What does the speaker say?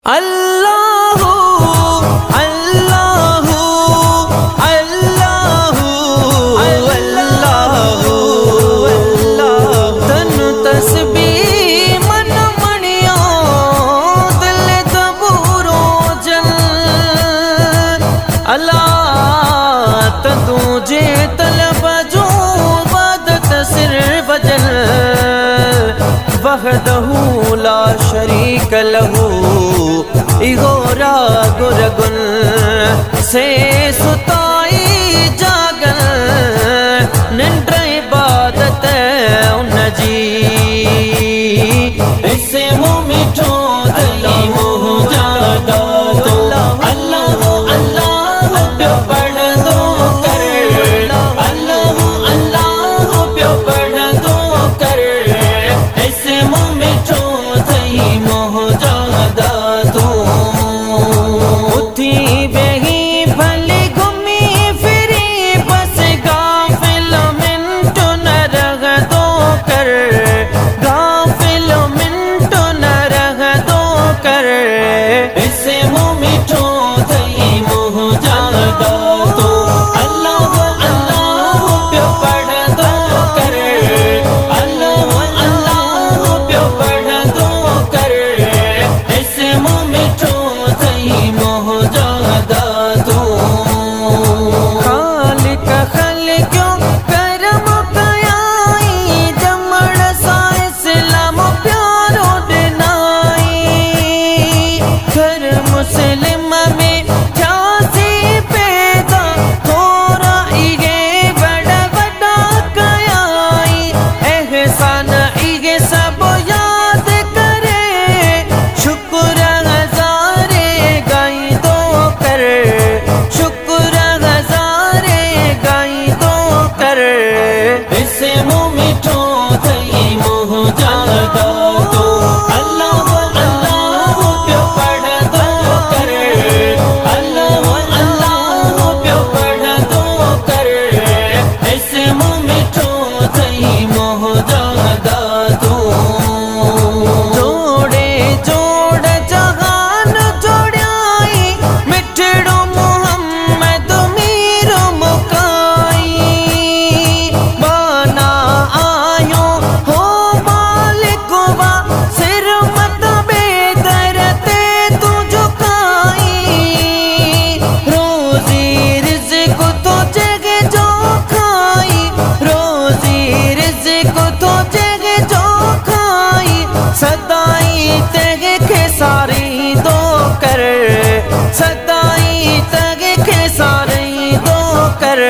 अल्लाहु अल्लाहु अल्लाहु अल्लाहु अल्लाह तनु तस्बीह मन मणियो दिल तबूरो जल अल्लाह तुझे तलब जो इबादत सिर वजल वहदहु ला शरीक लहू इगोरा गुरगुन से सुताई जागल निंद्र इबादत उन जी इसे मुँह मिठो दली मुँह जादा तो अल्लाह अल्लाह प्यो पढ़ दो कर अल्लाह अल्लाह प्यो पढ़ दो कर इसे मुँह मिठो दली मुँह जादा तो उठी बेही भली घूमी फिरी बस गाफिल मिनटो न रह दो कर गाफिल मिनटो न रह दो कर इसे मुँह मिठो दही मुँह जादा तो अल्लाह अल्लाह प्यो पढ़ दो कर अल्लाह अल्लाह प्यो पढ़ दो कर इसे मुँह मिठो दही मुँह जादा तो खालिक खल्क्यो करम कयाई जमण सा इस्लाम प्यारो दिनाई घर मुस्लिम में ठासी पैदा थोड़ा इगे बड़ा बड़ा कयाई एहसान इगे सब याद करे शुक्र हजारे गाई दो कर शुक्र हजारे गाई दो कर इसे मुँह मिठो दही मुँह जादा तो अल्लाह अल्लाह प्यो पढ़ दो कर अल्लाह अल्लाह प्यो पढ़ दो कर इसे मुँह मिठो दही मुँह जादा तो जोड़े जोड़ जहान जोड़ाई मिठड़ो मोहम्मद मीरो मुकाई बना आयो हो मालिकवा सिर मत बेदरते तू झुकाई रोजी रिज़्क़ तो जगे जो खाई रोजी रिज़्क़ तो जगे जो खाई सदाई तेगे के सारी दो कर सदाई तेगे के सारी दो कर